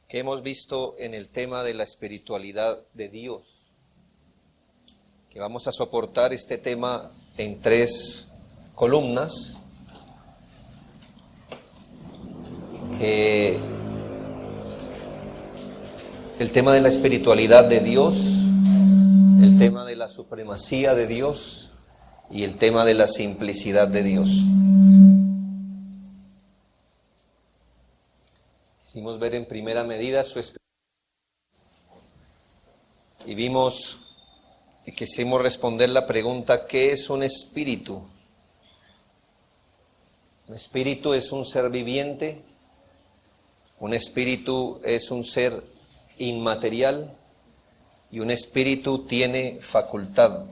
que hemos visto en el tema de la espiritualidad de Dios, que vamos a soportar este tema en 3 columnas, que el tema de la espiritualidad de Dios, el tema de la supremacía de Dios y el tema de la simplicidad de Dios. Quisimos ver en primera medida su espiritualidad y vimos y quisimos responder la pregunta: ¿qué es un espíritu? Un espíritu es un ser viviente, un espíritu es un ser inmaterial y un espíritu tiene facultad.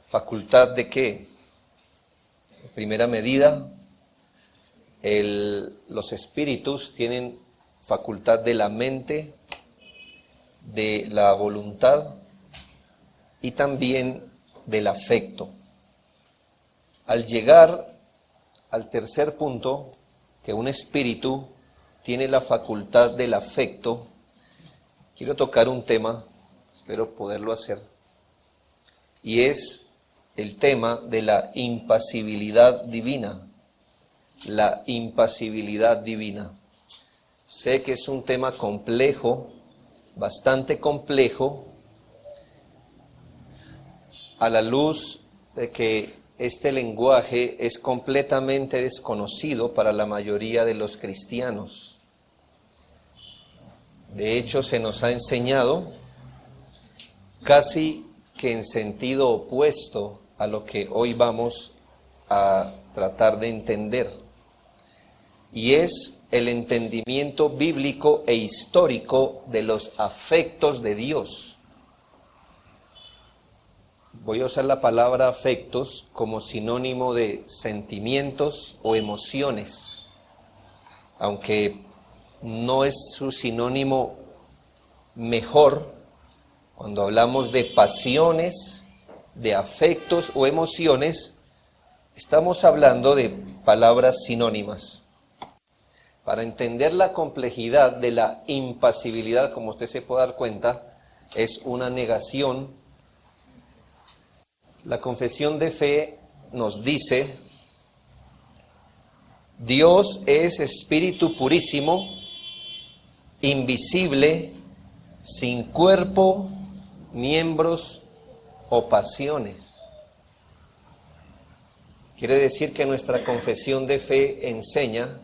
¿Facultad de qué? En primera medida, los espíritus tienen facultad de la mente, de la voluntad y también del afecto. Al llegar al tercer punto, que un espíritu tiene la facultad del afecto, quiero tocar un tema, espero poderlo hacer, y es el tema de la impasibilidad divina. La impasibilidad divina. Sé que es un tema complejo, bastante complejo, a la luz de que este lenguaje es completamente desconocido para la mayoría de los cristianos. De hecho, se nos ha enseñado casi que en sentido opuesto a lo que hoy vamos a tratar de entender. Y es el entendimiento bíblico e histórico de los afectos de Dios. Voy a usar la palabra afectos como sinónimo de sentimientos o emociones, aunque no es su sinónimo mejor. Cuando hablamos de pasiones, de afectos o emociones, estamos hablando de palabras sinónimas. Para entender la complejidad de la impasibilidad, como usted se puede dar cuenta, es una negación. La confesión de fe nos dice: Dios es espíritu purísimo, invisible, sin cuerpo, miembros o pasiones. Quiere decir que nuestra confesión de fe enseña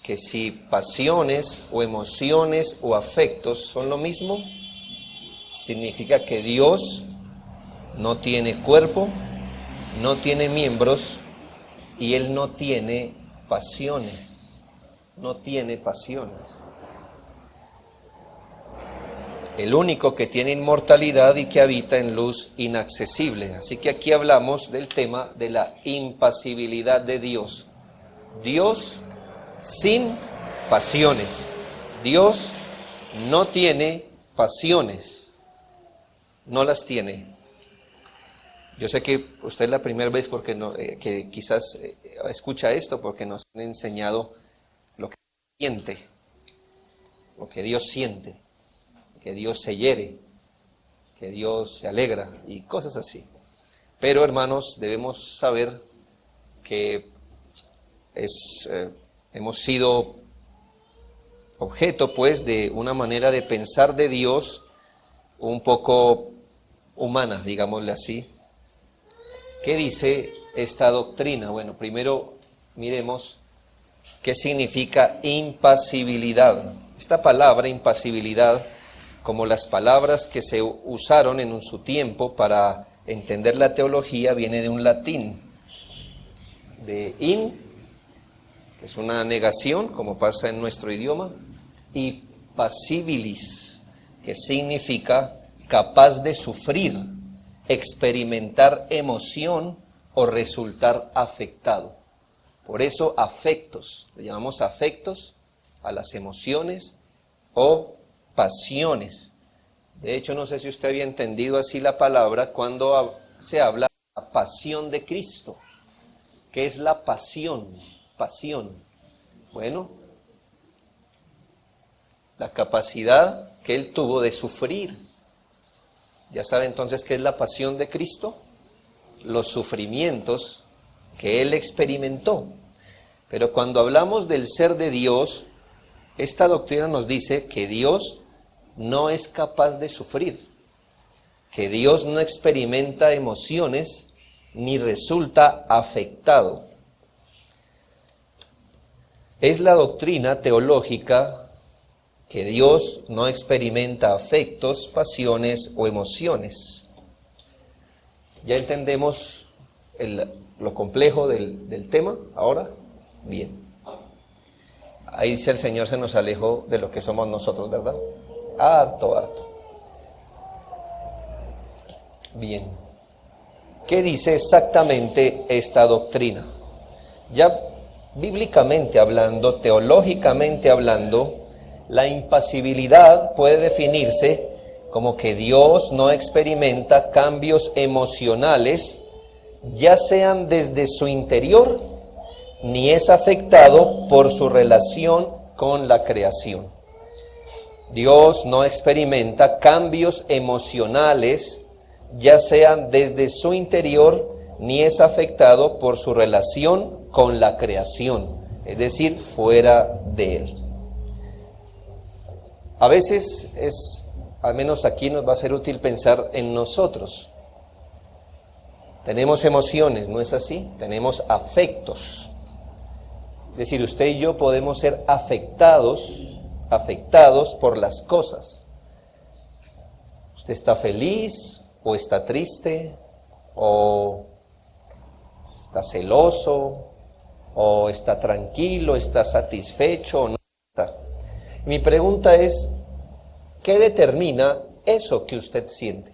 que si pasiones o emociones o afectos son lo mismo, significa que Dios no tiene cuerpo, no tiene miembros y Él no tiene pasiones. No tiene pasiones. El único que tiene inmortalidad y que habita en luz inaccesible. Así que aquí hablamos del tema de la impasibilidad de Dios. Dios sin pasiones. Dios no tiene pasiones. No las tiene. Yo sé que usted es la primera vez que quizás escucha esto porque nos han enseñado lo que siente, lo que Dios siente, que Dios se hiere, que Dios se alegra y cosas así. Pero hermanos, debemos saber que hemos sido objeto pues de una manera de pensar de Dios un poco humana, digámosle así. ¿Qué dice esta doctrina? Bueno, primero miremos qué significa impasibilidad. Esta palabra impasibilidad, como las palabras que se usaron en su tiempo para entender la teología, viene de un latín, de in, que es una negación, como pasa en nuestro idioma, y pasibilis, que significa capaz de sufrir, experimentar emoción o resultar afectado. Por eso afectos, le llamamos afectos a las emociones o pasiones. De hecho, no sé si usted había entendido así la palabra cuando se habla de la pasión de Cristo. ¿Qué es la pasión? Pasión. Bueno, la capacidad que Él tuvo de sufrir. ¿Ya sabe entonces qué es la pasión de Cristo? Los sufrimientos que Él experimentó. Pero cuando hablamos del ser de Dios, esta doctrina nos dice que Dios no es capaz de sufrir, que Dios no experimenta emociones ni resulta afectado. Es la doctrina teológica que Dios no experimenta afectos, pasiones o emociones. ¿Ya entendemos lo complejo del tema ahora? Bien. Ahí dice el Señor se nos alejó de lo que somos nosotros, ¿verdad? Harto. Bien. ¿Qué dice exactamente esta doctrina? Ya bíblicamente hablando, teológicamente hablando, la impasibilidad puede definirse como que Dios no experimenta cambios emocionales, ya sean desde su interior, ni es afectado por su relación con la creación. Dios no experimenta cambios emocionales, ya sean desde su interior, ni es afectado por su relación con la creación, es decir, fuera de Él. A veces al menos aquí nos va a ser útil pensar en nosotros. Tenemos emociones, ¿no es así? Tenemos afectos. Es decir, usted y yo podemos ser afectados por las cosas. Usted está feliz, o está triste, o está celoso, o está tranquilo, está satisfecho, o no está. Mi pregunta es, ¿qué determina eso que usted siente?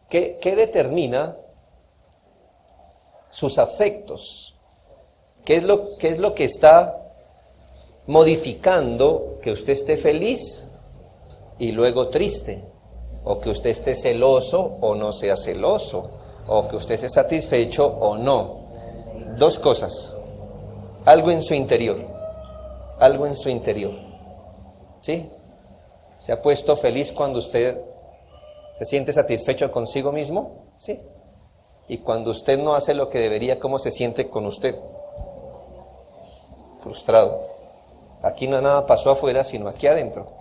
¿Qué determina sus afectos? ¿Qué es lo que está modificando que usted esté feliz y luego triste? O que usted esté celoso o no sea celoso, o que usted esté satisfecho o no. Dos cosas, algo en su interior, ¿sí? ¿Se ha puesto feliz cuando usted se siente satisfecho consigo mismo? Sí. Y cuando usted no hace lo que debería, ¿cómo se siente con usted? Frustrado. Aquí no nada pasó afuera, sino aquí adentro.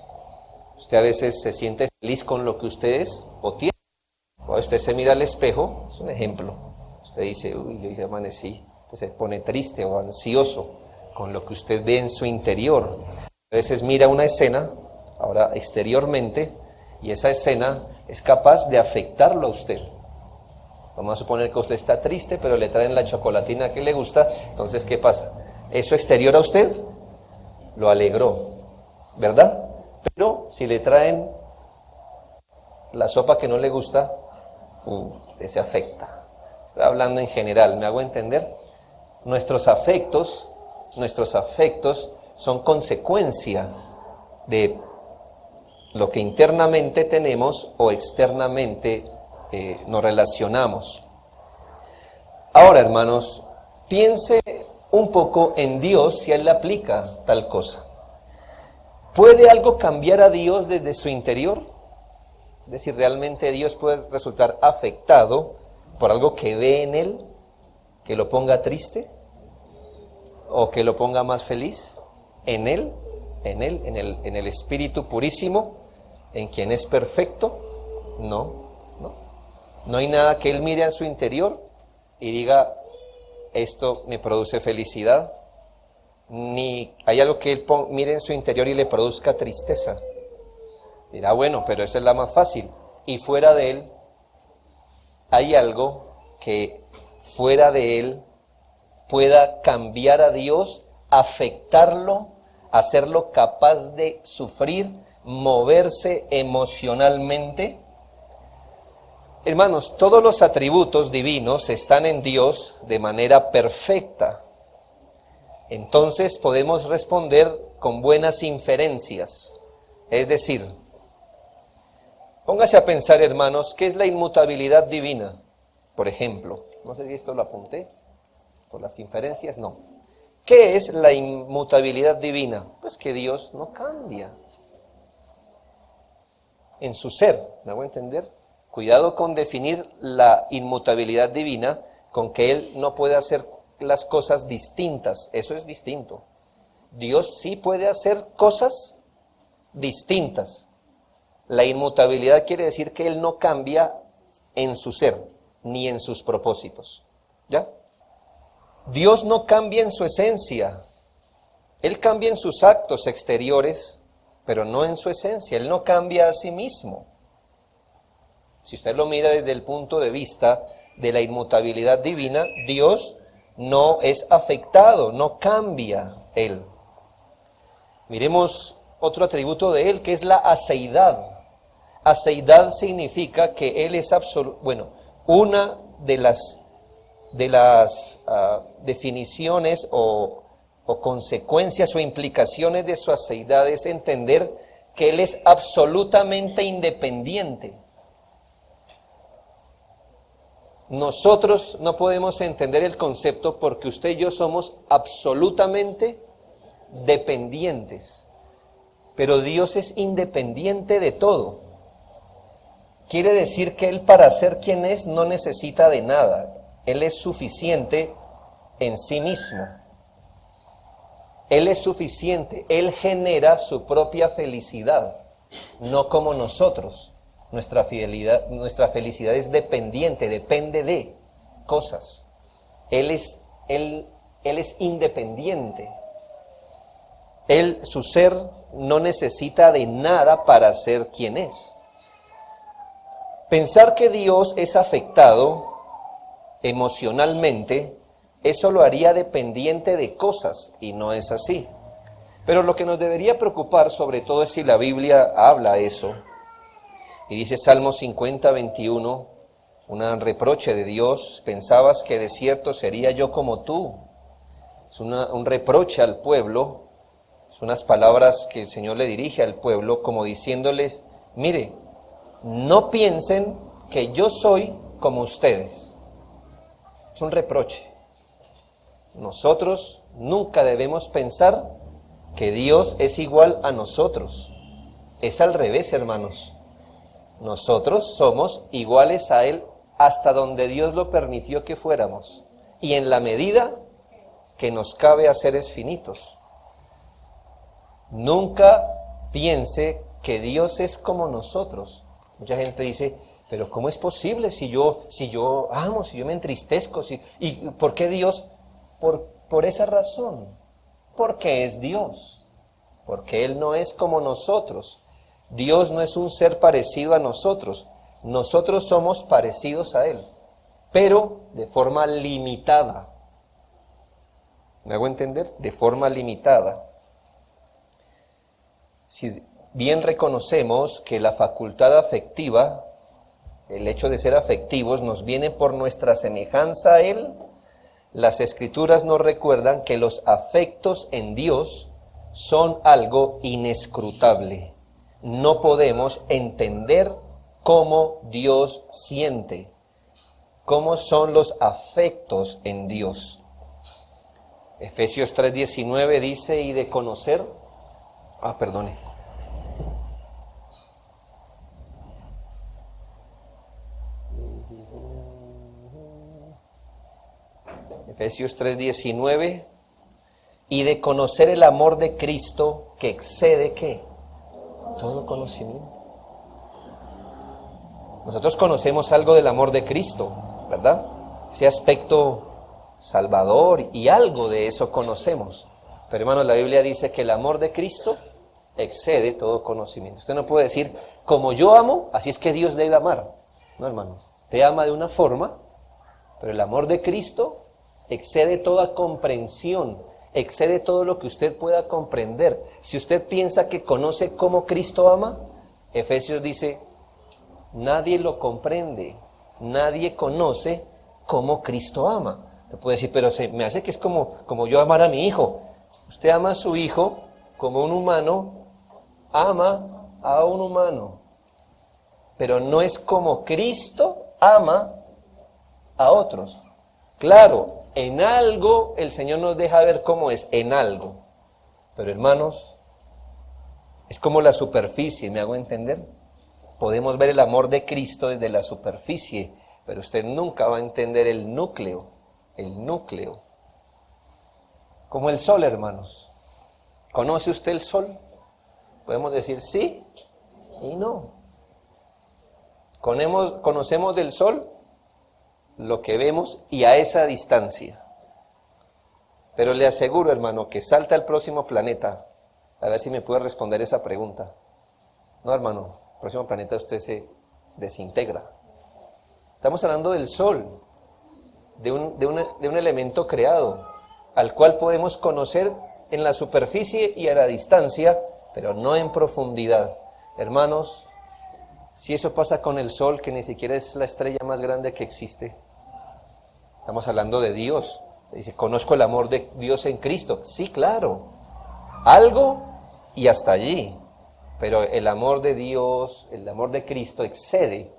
Usted a veces se siente feliz con lo que usted es o tiene. Cuando usted se mira al espejo, es un ejemplo. Usted dice, uy, yo ya amanecí. Usted se pone triste o ansioso con lo que usted ve en su interior. A veces mira una escena, ahora exteriormente, y esa escena es capaz de afectarlo a usted. Vamos a suponer que usted está triste, pero le traen la chocolatina que le gusta. Entonces, ¿qué pasa? Eso exterior a usted lo alegró, ¿verdad? Pero si le traen la sopa que no le gusta, se afecta. Estoy hablando en general, ¿me hago entender? Nuestros afectos son consecuencia de lo que internamente tenemos o externamente nos relacionamos. Ahora, hermanos, piense un poco en Dios si a Él le aplica tal cosa. ¿Puede algo cambiar a Dios desde su interior? Es decir, ¿realmente Dios puede resultar afectado por algo que ve en Él, que lo ponga triste o que lo ponga más feliz? En Él, en el Espíritu purísimo, en quien es perfecto. No hay nada que Él mire a su interior y diga, esto me produce felicidad. Ni hay algo que Él mire en su interior y le produzca tristeza. Dirá, bueno, pero esa es la más fácil. Y fuera de Él, hay algo que fuera de Él pueda cambiar a Dios, afectarlo, hacerlo capaz de sufrir, moverse emocionalmente. Hermanos, todos los atributos divinos están en Dios de manera perfecta. Entonces podemos responder con buenas inferencias. Es decir, póngase a pensar, hermanos, ¿qué es la inmutabilidad divina? Por ejemplo, no sé si esto lo apunté, por las inferencias no. ¿Qué es la inmutabilidad divina? Pues que Dios no cambia en su ser, ¿me hago entender? Cuidado con definir la inmutabilidad divina con que Él no puede hacer las cosas distintas, eso es distinto. Dios sí puede hacer cosas distintas. La inmutabilidad quiere decir que Él no cambia en su ser, ni en sus propósitos. ¿Ya? Dios no cambia en su esencia. Él cambia en sus actos exteriores, pero no en su esencia. Él no cambia a sí mismo. Si usted lo mira desde el punto de vista de la inmutabilidad divina, Dios no es afectado, no cambia Él. Miremos otro atributo de Él, que es la aceidad. Aceidad significa que Él es absoluto. Bueno, una de las definiciones o consecuencias o implicaciones de su aceidad es entender que Él es absolutamente independiente. Nosotros no podemos entender el concepto porque usted y yo somos absolutamente dependientes, pero Dios es independiente de todo. Quiere decir que Él, para ser quien es, no necesita de nada. Él es suficiente en sí mismo. Él es suficiente. Él genera su propia felicidad, no como nosotros. Nuestra felicidad es dependiente, depende de cosas. Él es independiente. Su ser no necesita de nada para ser quien es. Pensar que Dios es afectado emocionalmente, eso lo haría dependiente de cosas, y no es así. Pero lo que nos debería preocupar sobre todo es si la Biblia habla eso. Y dice Salmo 50, 21, un reproche de Dios: pensabas que de cierto sería yo como tú. Es un reproche al pueblo, son unas palabras que el Señor le dirige al pueblo como diciéndoles: mire, no piensen que yo soy como ustedes. Es un reproche. Nosotros nunca debemos pensar que Dios es igual a nosotros. Es al revés, hermanos. Nosotros somos iguales a Él hasta donde Dios lo permitió que fuéramos, y en la medida que nos cabe a seres finitos. Nunca piense que Dios es como nosotros. Mucha gente dice: pero ¿cómo es posible si yo amo, si yo me entristezco? ¿Y por qué Dios? Por esa razón. Porque es Dios. Porque Él no es como nosotros. Dios no es un ser parecido a nosotros. Nosotros somos parecidos a Él, pero de forma limitada. ¿Me hago entender? De forma limitada. Si bien reconocemos que la facultad afectiva, el hecho de ser afectivos, nos viene por nuestra semejanza a Él, las Escrituras nos recuerdan que los afectos en Dios son algo inescrutable. No podemos entender cómo Dios siente, cómo son los afectos en Dios. Efesios 3:19 dice: y de conocer, Efesios 3:19, y de conocer el amor de Cristo que excede, ¿qué? Todo conocimiento. Nosotros conocemos algo del amor de Cristo, ¿verdad? Ese aspecto salvador, y algo de eso conocemos. Pero hermanos, la Biblia dice que el amor de Cristo excede todo conocimiento. Usted no puede decir: como yo amo, así es que Dios debe amar. No, hermanos, te ama de una forma, pero el amor de Cristo excede toda comprensión, excede todo lo que usted pueda comprender. Si usted piensa que conoce cómo Cristo ama, Efesios dice: nadie lo comprende, nadie conoce cómo Cristo ama. Usted puede decir: pero se me hace que es como yo amar a mi hijo. Usted ama a su hijo como un humano ama a un humano, pero no es como Cristo ama a otros. Claro, en algo el Señor nos deja ver cómo es, en algo. Pero hermanos, es como la superficie, ¿me hago entender? Podemos ver el amor de Cristo desde la superficie, pero usted nunca va a entender el núcleo. Como el sol, hermanos. ¿Conoce usted el sol? Podemos decir sí y no. Conocemos del sol lo que vemos y a esa distancia. Pero le aseguro, hermano, que salta al próximo planeta. A ver si me puede responder esa pregunta. No, hermano, el próximo planeta usted se desintegra. Estamos hablando del sol, de un elemento creado, al cual podemos conocer en la superficie y a la distancia, pero no en profundidad. Hermanos, si eso pasa con el sol, que ni siquiera es la estrella más grande que existe, estamos hablando de Dios. Dice, conozco el amor de Dios en Cristo. Sí, claro, algo y hasta allí. Pero el amor de Dios, el amor de Cristo excede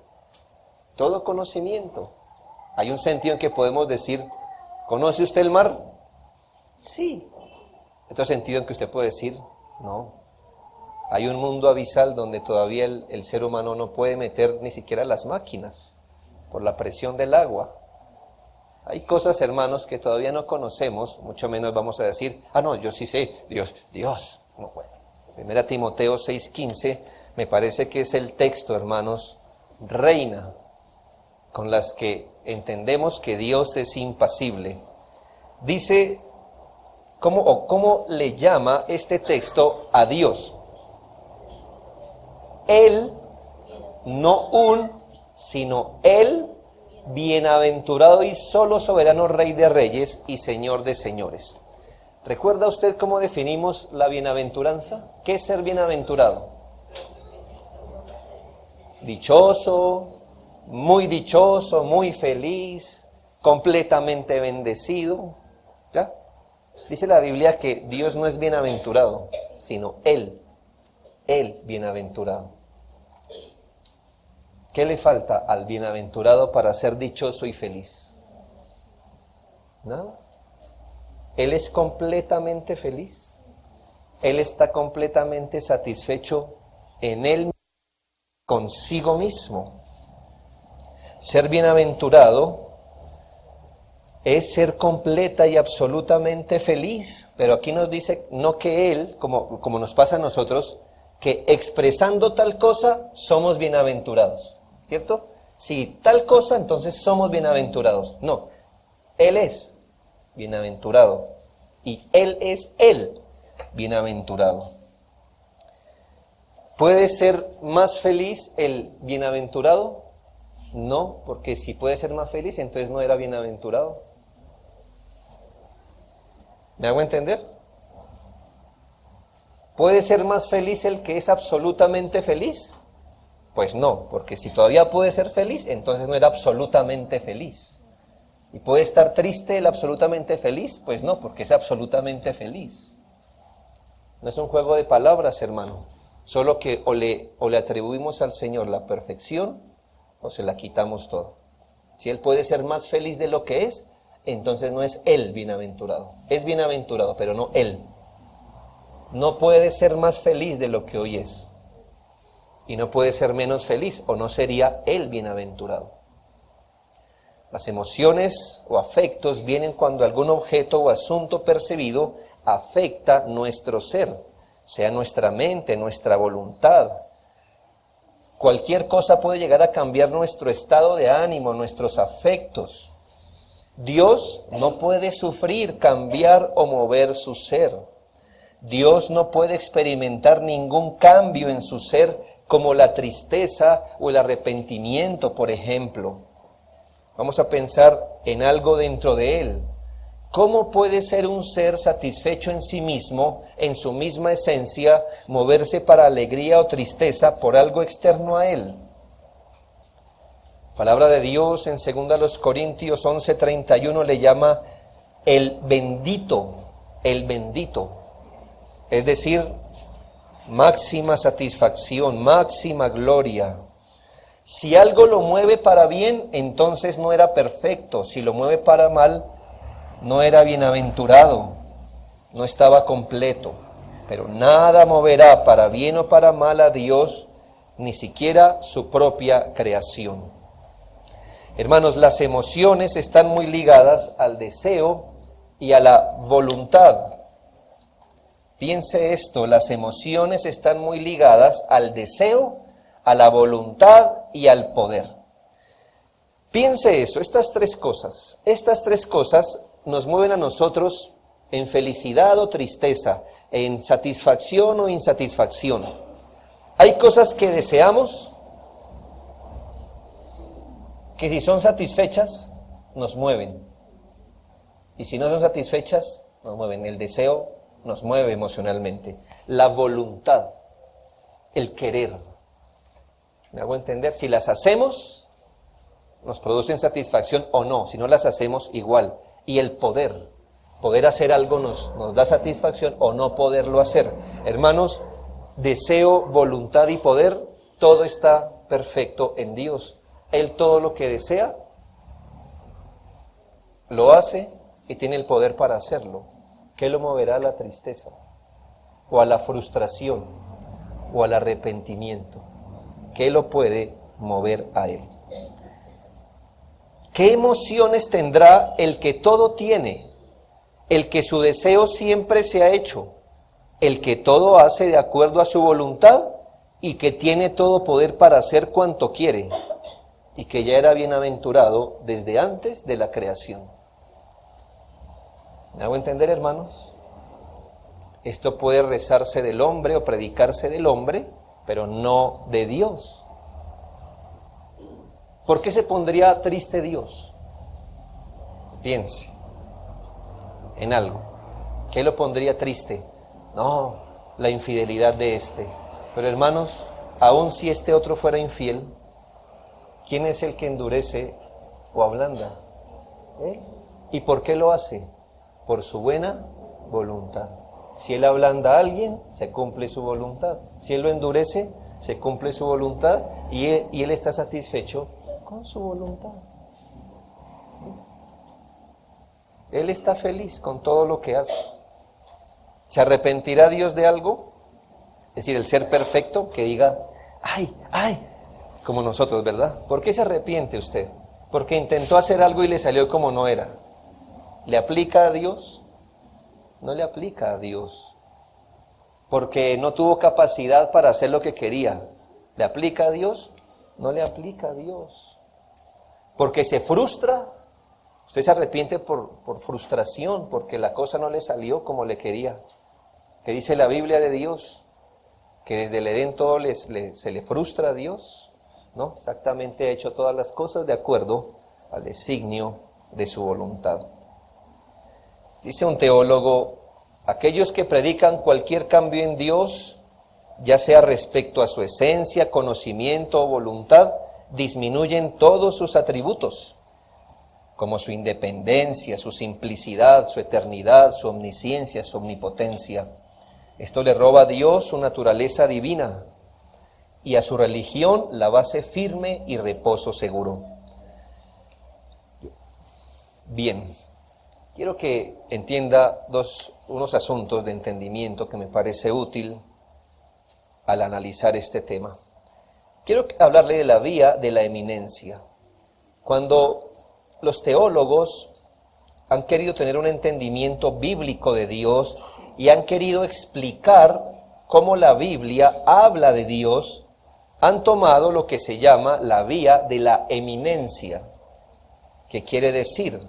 todo conocimiento. Hay un sentido en que podemos decir, ¿conoce usted el mar? Sí. Otro sentido en que usted puede decir, no. Hay un mundo abisal donde todavía el ser humano no puede meter ni siquiera las máquinas por la presión del agua. Hay cosas, hermanos, que todavía no conocemos, mucho menos vamos a decir, no, yo sí sé, Dios. No, bueno. 1 Timoteo 6:15, me parece que es el texto, hermanos, reina, con las que entendemos que Dios es impasible. Dice, ¿cómo le llama este texto a Dios? Él, no sino Él, bienaventurado y solo soberano Rey de reyes y Señor de señores. ¿Recuerda usted cómo definimos la bienaventuranza? ¿Qué es ser bienaventurado? Dichoso, muy feliz, completamente bendecido. ¿Ya? Dice la Biblia que Dios no es bienaventurado, sino Él bienaventurado. ¿Qué le falta al bienaventurado para ser dichoso y feliz? Nada. Él es completamente feliz. Él está completamente satisfecho en Él, consigo mismo. Ser bienaventurado es ser completa y absolutamente feliz. Pero aquí nos dice, no que Él, como nos pasa a nosotros, que expresando tal cosa somos bienaventurados. ¿Cierto? Si tal cosa, entonces somos bienaventurados. No, Él es bienaventurado y Él es Él bienaventurado. ¿Puede ser más feliz el bienaventurado? No, porque si puede ser más feliz, entonces no era bienaventurado. ¿Me hago entender? ¿Puede ser más feliz el que es absolutamente feliz? Pues no, porque si todavía puede ser feliz, entonces no era absolutamente feliz. ¿Y puede estar triste el absolutamente feliz? Pues no, porque es absolutamente feliz. No es un juego de palabras, hermano. Solo que o le atribuimos al Señor la perfección o se la quitamos todo. Si Él puede ser más feliz de lo que es, entonces no es Él bienaventurado. Es bienaventurado, pero no Él. No puede ser más feliz de lo que hoy es. Y no puede ser menos feliz, o no sería Él bienaventurado. Las emociones o afectos vienen cuando algún objeto o asunto percibido afecta nuestro ser, sea nuestra mente, nuestra voluntad. Cualquier cosa puede llegar a cambiar nuestro estado de ánimo, nuestros afectos. Dios no puede sufrir, cambiar o mover su ser. Dios no puede experimentar ningún cambio en su ser, como la tristeza o el arrepentimiento, por ejemplo. Vamos a pensar en algo dentro de Él. ¿Cómo puede ser un ser satisfecho en sí mismo, en su misma esencia, moverse para alegría o tristeza por algo externo a Él? Palabra de Dios en 2 Corintios 11:31 le llama el bendito. Es decir, máxima satisfacción, máxima gloria. Si algo lo mueve para bien, entonces no era perfecto. Si lo mueve para mal, no era bienaventurado, no estaba completo. Pero nada moverá para bien o para mal a Dios, ni siquiera su propia creación. Hermanos, las emociones están muy ligadas al deseo y a la voluntad. Piense esto, las emociones están muy ligadas al deseo, a la voluntad y al poder. Piense eso, estas tres cosas nos mueven a nosotros en felicidad o tristeza, en satisfacción o insatisfacción. Hay cosas que deseamos, que si son satisfechas, nos mueven. Y si no son satisfechas, nos mueven. El deseo nos mueve emocionalmente. La voluntad, el querer. ¿Me hago entender? Si las hacemos, nos producen satisfacción o no. Si no las hacemos, igual. Y el poder hacer algo nos da satisfacción o no poderlo hacer. Hermanos, deseo, voluntad y poder, todo está perfecto en Dios. Él todo lo que desea, lo hace y tiene el poder para hacerlo. ¿Qué lo moverá a la tristeza? O a la frustración, o al arrepentimiento. ¿Qué lo puede mover a él? ¿Qué emociones tendrá el que todo tiene? El que su deseo siempre se ha hecho, el que todo hace de acuerdo a su voluntad y que tiene todo poder para hacer cuanto quiere y que ya era bienaventurado desde antes de la creación. ¿Me hago entender, hermanos? Esto puede rezarse del hombre o predicarse del hombre, pero no de Dios. ¿Por qué se pondría triste Dios? Piense en algo. ¿Qué lo pondría triste? No, la infidelidad de este. Pero hermanos, aun si este otro fuera infiel, ¿quién es el que endurece o ablanda? ¿Él? ¿Y por qué lo hace? Por su buena voluntad. Si él ablanda a alguien, se cumple su voluntad. Si él lo endurece, se cumple su voluntad y él está satisfecho con su voluntad. Él está feliz con todo lo que hace. ¿Se arrepentirá Dios de algo? Es decir, el ser perfecto que diga, ¡ay! Como nosotros, ¿verdad? ¿Por qué se arrepiente usted? Porque intentó hacer algo y le salió como no era. ¿Le aplica a Dios? No le aplica a Dios. Porque no tuvo capacidad para hacer lo que quería. ¿Le aplica a Dios? No le aplica a Dios. Porque se frustra. Usted se arrepiente por frustración, porque la cosa no le salió como le quería. ¿Qué dice la Biblia de Dios? Que desde el Edén todo se le frustra a Dios. No, exactamente ha hecho todas las cosas de acuerdo al designio de su voluntad. Dice un teólogo, aquellos que predican cualquier cambio en Dios, ya sea respecto a su esencia, conocimiento o voluntad, disminuyen todos sus atributos, como su independencia, su simplicidad, su eternidad, su omnisciencia, su omnipotencia. Esto le roba a Dios su naturaleza divina y a su religión la base firme y reposo seguro. Bien, quiero que entienda unos asuntos de entendimiento que me parece útil al analizar este tema. Quiero hablarle de la vía de la eminencia. Cuando los teólogos han querido tener un entendimiento bíblico de Dios y han querido explicar cómo la Biblia habla de Dios, han tomado lo que se llama la vía de la eminencia, que quiere decir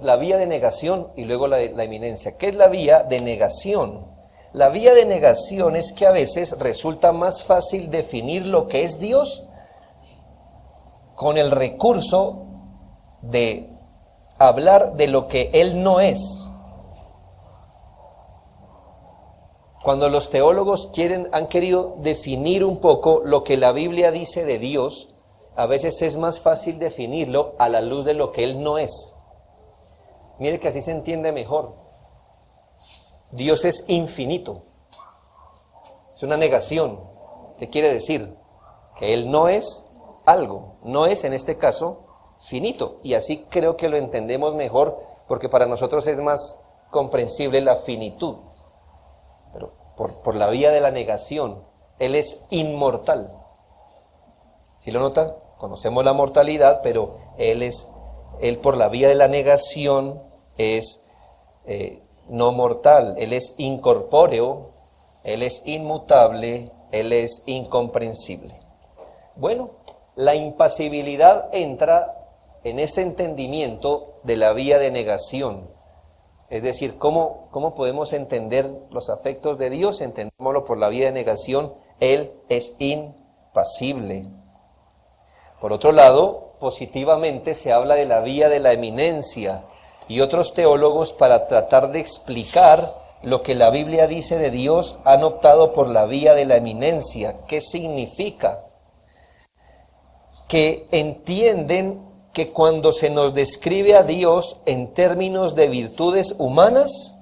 la vía de negación y luego la eminencia. ¿Qué es la vía de negación? La vía de negación es que a veces resulta más fácil definir lo que es Dios con el recurso de hablar de lo que Él no es. Cuando los teólogos han querido definir un poco lo que la Biblia dice de Dios, a veces es más fácil definirlo a la luz de lo que Él no es. Mire que así se entiende mejor. Dios es infinito. Es una negación. ¿Qué quiere decir? Que Él no es algo, no es en este caso finito. Y así creo que lo entendemos mejor, porque para nosotros es más comprensible la finitud. Pero por la vía de la negación, Él es inmortal. ¿Sí lo nota? Conocemos la mortalidad, pero Él por la vía de la negación es no mortal. Él es incorpóreo, Él es inmutable, Él es incomprensible. Bueno, la impasibilidad entra en este entendimiento de la vía de negación. Es decir, ¿cómo podemos entender los afectos de Dios? Entendémoslo por la vía de negación. Él es impasible. Por otro lado, positivamente se habla de la vía de la eminencia, y otros teólogos, para tratar de explicar lo que la Biblia dice de Dios, han optado por la vía de la eminencia. ¿Qué significa? Que entienden que cuando se nos describe a Dios en términos de virtudes humanas,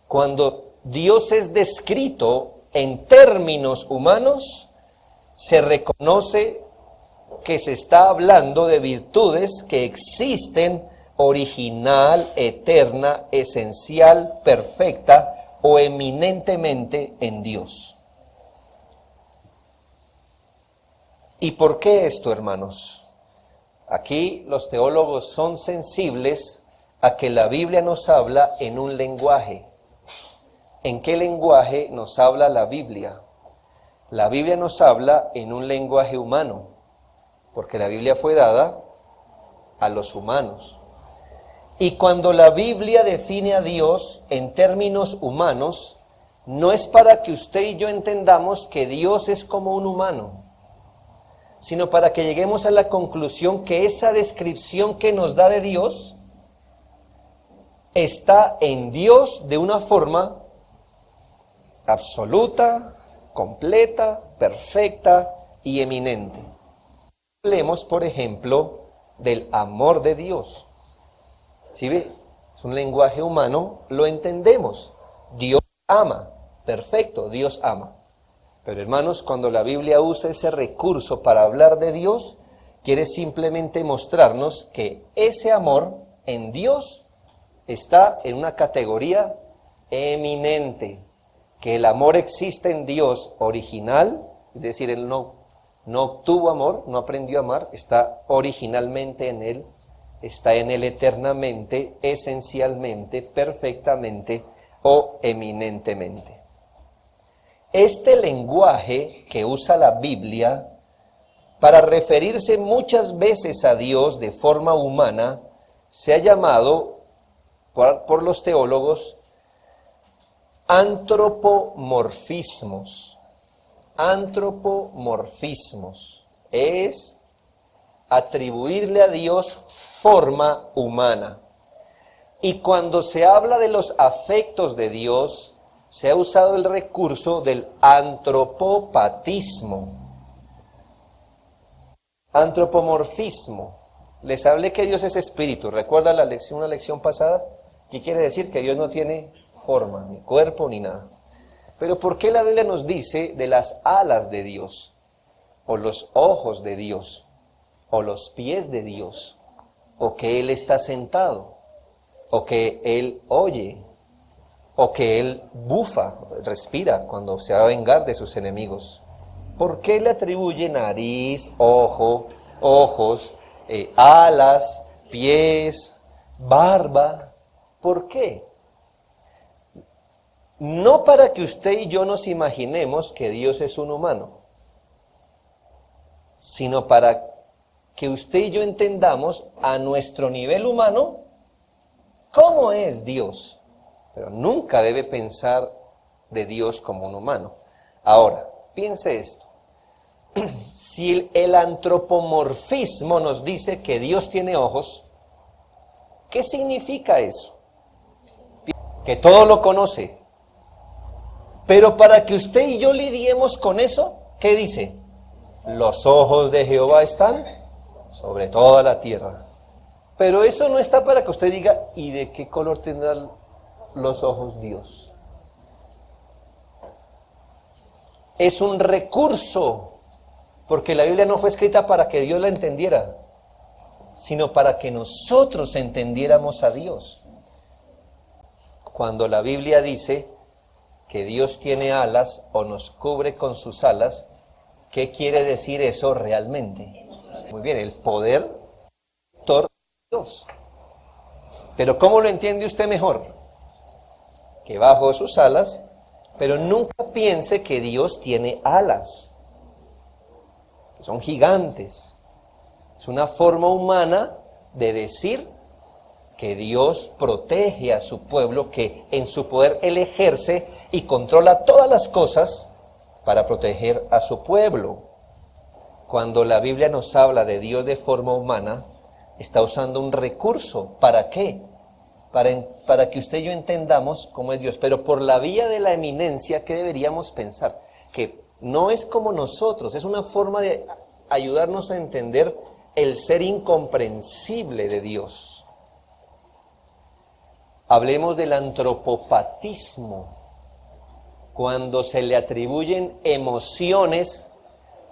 cuando Dios es descrito en términos humanos, se reconoce que se está hablando de virtudes que existen original, eterna, esencial, perfecta o eminentemente en Dios. ¿Y por qué esto, hermanos? Aquí los teólogos son sensibles a que la Biblia nos habla en un lenguaje. ¿En qué lenguaje nos habla la Biblia? La Biblia nos habla en un lenguaje humano, porque la Biblia fue dada a los humanos. Y cuando la Biblia define a Dios en términos humanos, no es para que usted y yo entendamos que Dios es como un humano, sino para que lleguemos a la conclusión que esa descripción que nos da de Dios está en Dios de una forma absoluta, completa, perfecta y eminente. Hablemos, por ejemplo, del amor de Dios. ¿Sí ve? Es un lenguaje humano, lo entendemos. Dios ama, perfecto, Dios ama. Pero hermanos, cuando la Biblia usa ese recurso para hablar de Dios, quiere simplemente mostrarnos que ese amor en Dios está en una categoría eminente, que el amor existe en Dios original, es decir, Él no obtuvo amor, no aprendió a amar, está originalmente en Él, está en Él eternamente, esencialmente, perfectamente o eminentemente. Este lenguaje que usa la Biblia para referirse muchas veces a Dios de forma humana se ha llamado por los teólogos antropomorfismos. Antropomorfismos es atribuirle a Dios forma humana. Y cuando se habla de los afectos de Dios, se ha usado el recurso del antropopatismo. Antropomorfismo. Les hablé que Dios es espíritu. ¿Recuerda una lección pasada? ¿Qué quiere decir? Que Dios no tiene forma, ni cuerpo, ni nada. Pero ¿por qué la Biblia nos dice de las alas de Dios? O los ojos de Dios, o los pies de Dios, o que Él está sentado, o que Él oye, o que Él bufa, respira cuando se va a vengar de sus enemigos? ¿Por qué le atribuye nariz, ojos, alas, pies, barba? ¿Por qué? No para que usted y yo nos imaginemos que Dios es un humano, sino para que usted y yo entendamos a nuestro nivel humano cómo es Dios. Pero nunca debe pensar de Dios como un humano. Ahora, piense esto. Si el antropomorfismo nos dice que Dios tiene ojos, ¿qué significa eso? Que todo lo conoce. Pero para que usted y yo lidiemos con eso, ¿qué dice? Los ojos de Jehová están sobre toda la tierra. Pero eso no está para que usted diga, ¿y de qué color tendrán los ojos Dios? es un recurso, porque la Biblia no fue escrita para que Dios la entendiera, sino para que nosotros entendiéramos a Dios. Cuando la Biblia dice que Dios tiene alas o nos cubre con sus alas, ¿qué quiere decir eso realmente? Muy bien, el poder de Dios. Pero ¿cómo lo entiende usted mejor? Que bajo sus alas, pero nunca piense que Dios tiene alas. Son gigantes. Es una forma humana de decir que Dios protege a su pueblo, que en su poder Él ejerce y controla todas las cosas para proteger a su pueblo. Cuando la Biblia nos habla de Dios de forma humana, está usando un recurso. ¿Para qué? Para que usted y yo entendamos cómo es Dios. Pero por la vía de la eminencia, ¿qué deberíamos pensar? Que no es como nosotros, es una forma de ayudarnos a entender el ser incomprensible de Dios. Hablemos del antropopatismo, cuando se le atribuyen emociones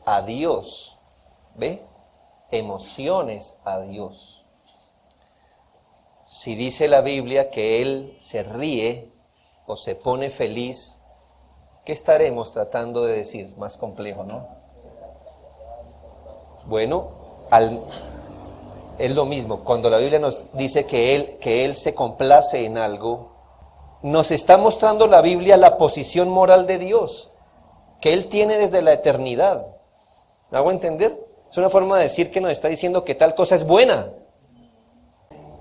a Dios. ¿Ve? Emociones a Dios. Si dice la Biblia que Él se ríe o se pone feliz, ¿qué estaremos tratando de decir? Más complejo, ¿no? Bueno, es lo mismo. Cuando la Biblia nos dice que Él se complace en algo, nos está mostrando la Biblia la posición moral de Dios, que Él tiene desde la eternidad. ¿Me hago entender? Es una forma de decir que nos está diciendo que tal cosa es buena.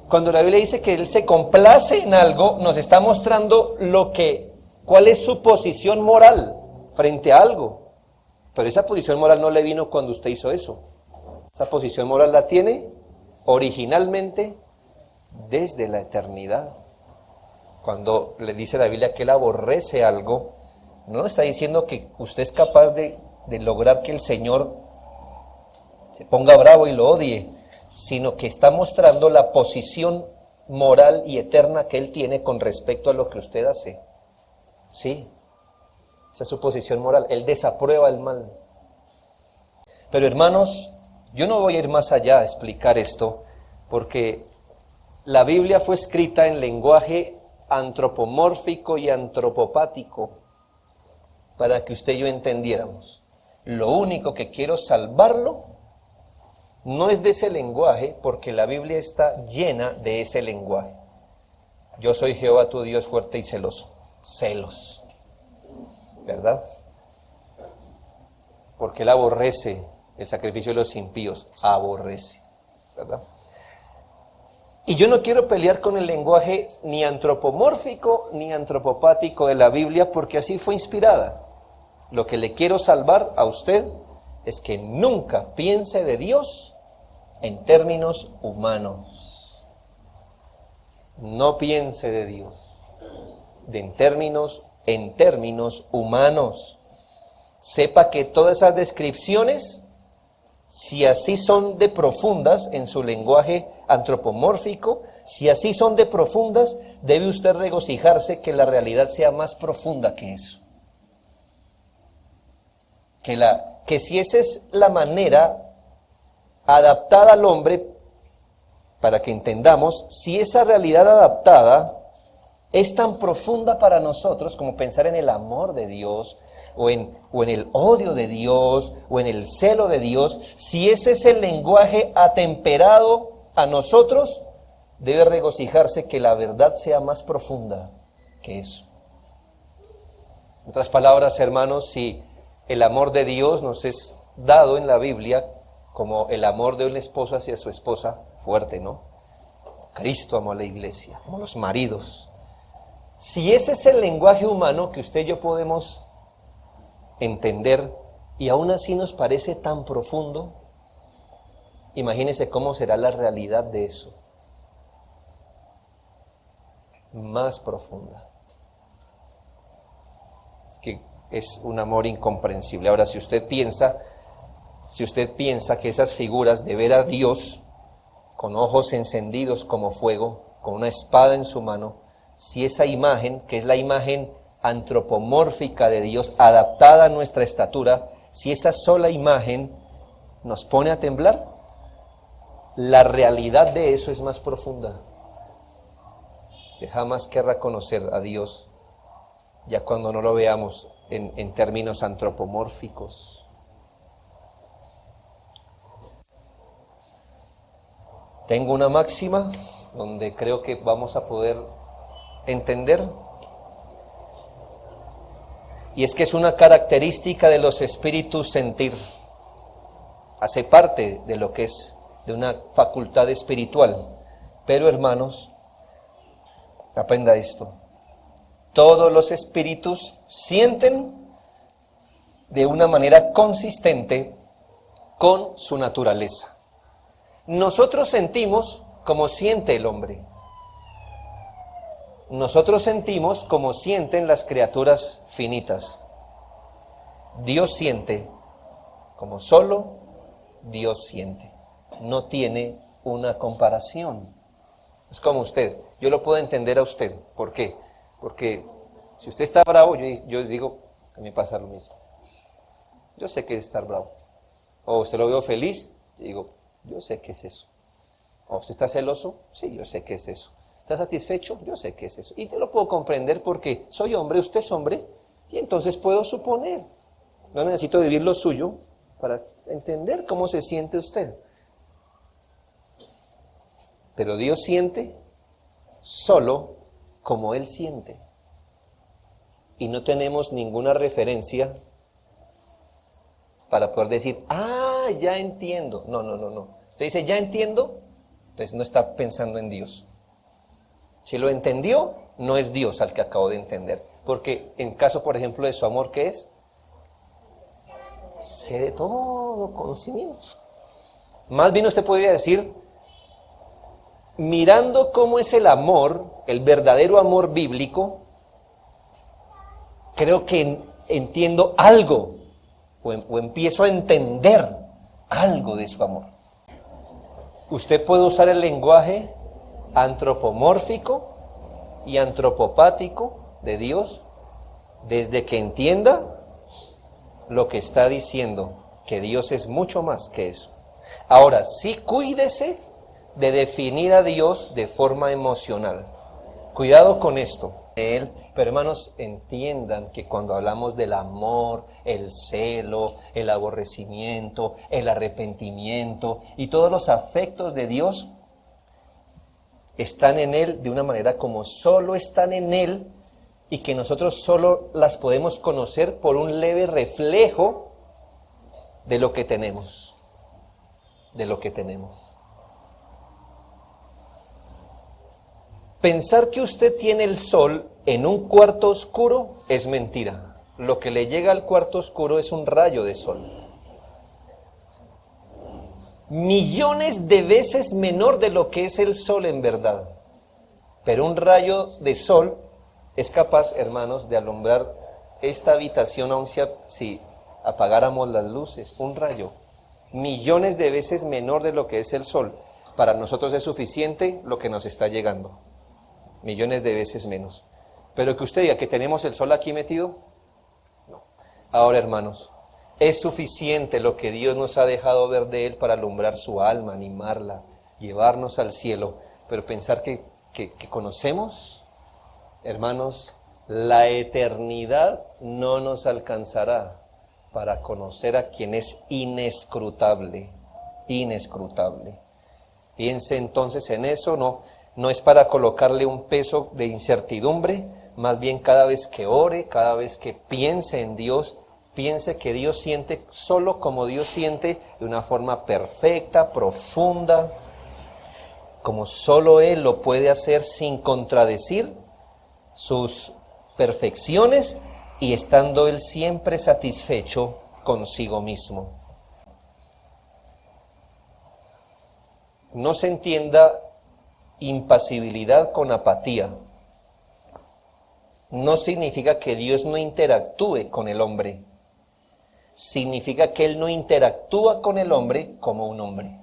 Cuando la Biblia dice que Él se complace en algo, nos está mostrando cuál es su posición moral frente a algo. Pero esa posición moral no le vino cuando usted hizo eso. Esa posición moral la tiene originalmente desde la eternidad. Cuando le dice la Biblia que Él aborrece algo, no está diciendo que usted es capaz de lograr que el Señor se ponga bravo y lo odie, sino que está mostrando la posición moral y eterna que Él tiene con respecto a lo que usted hace. Sí, esa es su posición moral. Él desaprueba el mal. Pero hermanos, yo no voy a ir más allá a explicar esto, porque la Biblia fue escrita en lenguaje antropomórfico y antropopático para que usted y yo entendiéramos. Lo único que quiero salvarlo no es de ese lenguaje, porque la Biblia está llena de ese lenguaje. Yo soy Jehová tu Dios fuerte y celoso. Celos, ¿verdad? Porque Él aborrece el sacrificio de los impíos. Aborrece, ¿verdad? Y yo no quiero pelear con el lenguaje ni antropomórfico ni antropopático de la Biblia, porque así fue inspirada. Lo que le quiero salvar a usted es que nunca piense de Dios en términos humanos. No piense de Dios en términos humanos. Sepa que todas esas descripciones, si así son de profundas en su lenguaje antropomórfico, si así son de profundas, debe usted regocijarse que la realidad sea más profunda que eso. Que si esa es la manera adaptada al hombre, para que entendamos, si esa realidad adaptada es tan profunda para nosotros como pensar en el amor de Dios, o en el odio de Dios, o en el celo de Dios, si ese es el lenguaje atemperado a nosotros, debe regocijarse que la verdad sea más profunda que eso. En otras palabras, hermanos, si el amor de Dios nos es dado en la Biblia como el amor de un esposo hacia su esposa, fuerte, ¿no? Cristo amó a la iglesia, como los maridos. Si ese es el lenguaje humano que usted y yo podemos entender y aún así nos parece tan profundo, imagínese cómo será la realidad de eso. Más profunda. Es que es un amor incomprensible. Ahora, si usted piensa que esas figuras de ver a Dios con ojos encendidos como fuego, con una espada en su mano, si esa imagen, que es la imagen antropomórfica de Dios, adaptada a nuestra estatura, si esa sola imagen nos pone a temblar, la realidad de eso es más profunda. Que jamás querrá conocer a Dios, ya cuando no lo veamos en términos antropomórficos. Tengo una máxima donde creo que vamos a poder entender, y es que es una característica de los espíritus sentir. Hace parte de lo que es de una facultad espiritual. Pero hermanos, aprenda esto. Todos los espíritus sienten de una manera consistente con su naturaleza. Nosotros sentimos como siente el hombre. Nosotros sentimos como sienten las criaturas finitas. Dios siente como solo Dios siente. No tiene una comparación. Es como usted. Yo lo puedo entender a usted. ¿Por qué? Porque si usted está bravo, yo digo, a mí me pasa lo mismo. Yo sé que es estar bravo. O usted lo veo feliz, y digo, yo sé que es eso. O usted está celoso, sí, yo sé que es eso. ¿Está satisfecho? Yo sé que es eso. Y te lo puedo comprender porque soy hombre, usted es hombre, y entonces puedo suponer. No necesito vivir lo suyo para entender cómo se siente usted. Pero Dios siente solo como Él siente. Y no tenemos ninguna referencia para poder decir, ya entiendo. No. Usted dice, ya entiendo, entonces no está pensando en Dios. Si lo entendió, no es Dios al que acabo de entender. Porque en caso, por ejemplo, de su amor, ¿qué es? Sé de todo conocimiento. Más bien usted podría decir, mirando cómo es el amor, el verdadero amor bíblico, creo que entiendo algo, o empiezo a entender algo de su amor. Usted puede usar el lenguaje antropomórfico y antropopático de Dios desde que entienda lo que está diciendo, que Dios es mucho más que eso. Ahora, sí cuídese de definir a Dios de forma emocional. Cuidado con esto. Pero hermanos, entiendan que cuando hablamos del amor, el celo, el aborrecimiento, el arrepentimiento y todos los afectos de Dios, están en Él de una manera como solo están en Él, y que nosotros solo las podemos conocer por un leve reflejo de lo que tenemos. De lo que tenemos. Pensar que usted tiene el sol en un cuarto oscuro es mentira. Lo que le llega al cuarto oscuro es un rayo de sol. Millones de veces menor de lo que es el sol en verdad. Pero un rayo de sol es capaz, hermanos, de alumbrar esta habitación aun si apagáramos las luces. Un rayo. Millones de veces menor de lo que es el sol. Para nosotros es suficiente lo que nos está llegando. Millones de veces menos. Pero que usted diga que tenemos el sol aquí metido, no. Ahora, hermanos, es suficiente lo que Dios nos ha dejado ver de Él para alumbrar su alma, animarla, llevarnos al cielo. Pero pensar que conocemos, hermanos, la eternidad no nos alcanzará para conocer a quien es inescrutable, inescrutable. Piense entonces en eso, no es para colocarle un peso de incertidumbre, más bien cada vez que ore, cada vez que piense en Dios, piense que Dios siente solo como Dios siente, de una forma perfecta, profunda, como solo Él lo puede hacer sin contradecir sus perfecciones y estando Él siempre satisfecho consigo mismo. No se entienda impasibilidad con apatía. No significa que Dios no interactúe con el hombre. Significa que Él no interactúa con el hombre como un hombre.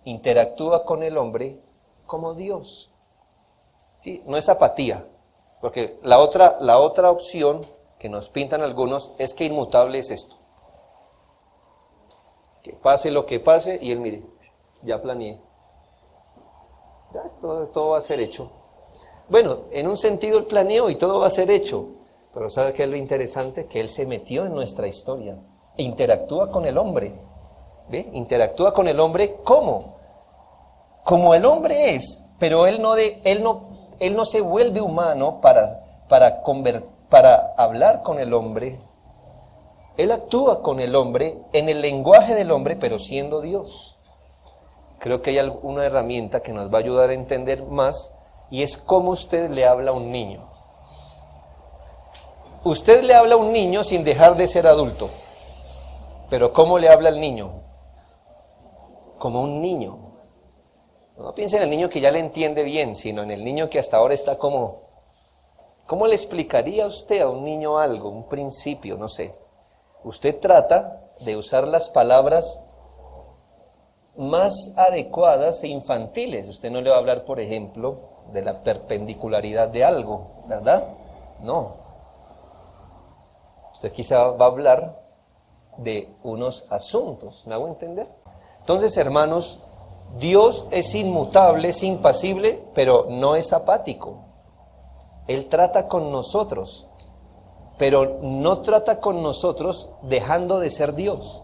Interactúa con el hombre como Dios. ¿Sí? No es apatía, Porque la otra opción que nos pintan algunos es que inmutable es esto. Que pase lo que pase y Él mire, ya planeé. Ya, todo va a ser hecho. Bueno, en un sentido Él planeó y todo va a ser hecho. Pero ¿sabe qué es lo interesante? Que Él se metió en nuestra historia e interactúa con el hombre. ¿Ve? Interactúa con el hombre ¿cómo? Como el hombre es, pero Él no se vuelve humano para hablar con el hombre. Él actúa con el hombre en el lenguaje del hombre, pero siendo Dios. Creo que hay una herramienta que nos va a ayudar a entender más, y es cómo usted le habla a un niño. Usted le habla a un niño sin dejar de ser adulto, pero ¿cómo le habla al niño? Como un niño. No piense en el niño que ya le entiende bien, sino en el niño que hasta ahora está como... ¿Cómo le explicaría a usted a un niño algo, un principio? No sé. Usted trata de usar las palabras más adecuadas e infantiles. Usted no le va a hablar, por ejemplo, de la perpendicularidad de algo, ¿verdad? No. Usted quizá va a hablar de unos asuntos. ¿Me hago entender? Entonces, hermanos, Dios es inmutable, es impasible, pero no es apático. Él trata con nosotros, pero no trata con nosotros dejando de ser Dios,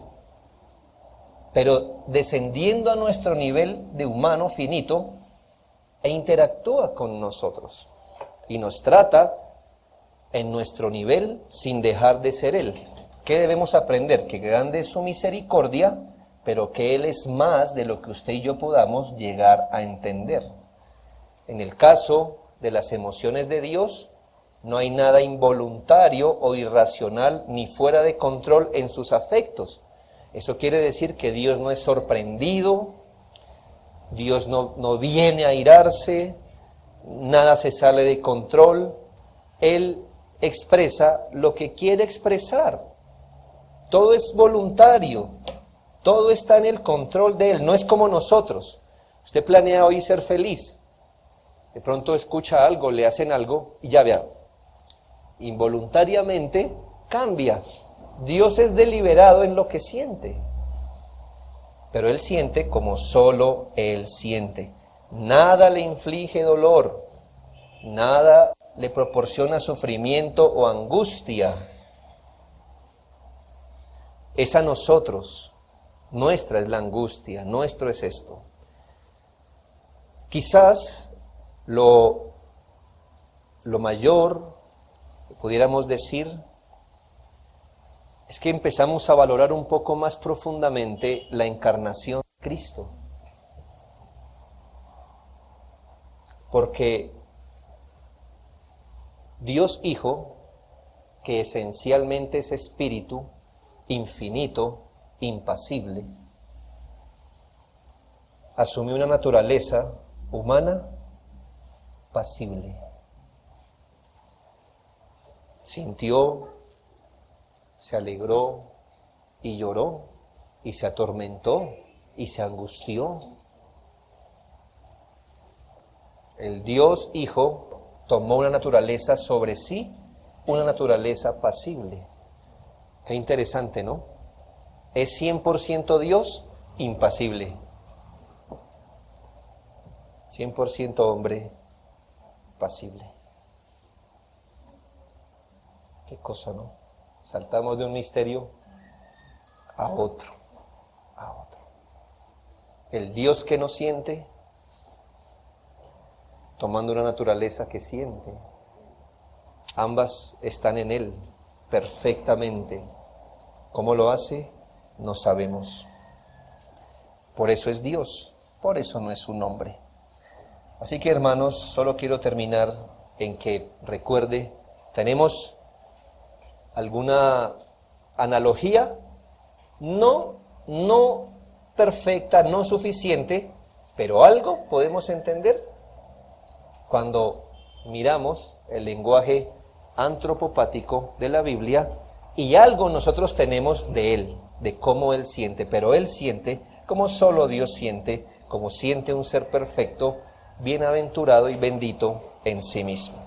pero descendiendo a nuestro nivel de humano finito e interactúa con nosotros y nos trata en nuestro nivel sin dejar de ser Él. ¿Qué debemos aprender? Que grande es su misericordia, pero que Él es más de lo que usted y yo podamos llegar a entender. En el caso de las emociones de Dios, no hay nada involuntario o irracional ni fuera de control en sus afectos. Eso quiere decir que Dios no es sorprendido, Dios no viene a airarse, nada se sale de control. Él expresa lo que quiere expresar. Todo es voluntario, todo está en el control de Él, no es como nosotros. Usted planea hoy ser feliz, de pronto escucha algo, le hacen algo y ya vea, involuntariamente cambia. Dios es deliberado en lo que siente, pero Él siente como solo Él siente. Nada le inflige dolor, nada le proporciona sufrimiento o angustia. Es a nosotros, nuestra es la angustia, nuestro es esto. Quizás lo mayor que pudiéramos decir es que empezamos a valorar un poco más profundamente la encarnación de Cristo. Porque Dios Hijo, que esencialmente es espíritu, infinito, impasible, asumió una naturaleza humana pasible. Sintió, se alegró y lloró y se atormentó y se angustió. El Dios Hijo tomó una naturaleza sobre sí, una naturaleza pasible. Qué interesante, ¿no? Es 100% Dios, impasible. 100% hombre, pasible. Qué cosa, ¿no? Saltamos de un misterio a otro, a otro. El Dios que no siente, tomando una naturaleza que siente. Ambas están en Él perfectamente. ¿Cómo lo hace? No sabemos. Por eso es Dios, por eso no es un hombre. Así que, hermanos, solo quiero terminar en que recuerde, tenemos alguna analogía, no perfecta, no suficiente, pero algo podemos entender cuando miramos el lenguaje antropopático de la Biblia, y algo nosotros tenemos de Él, de cómo Él siente, pero Él siente como solo Dios siente, como siente un ser perfecto, bienaventurado y bendito en sí mismo.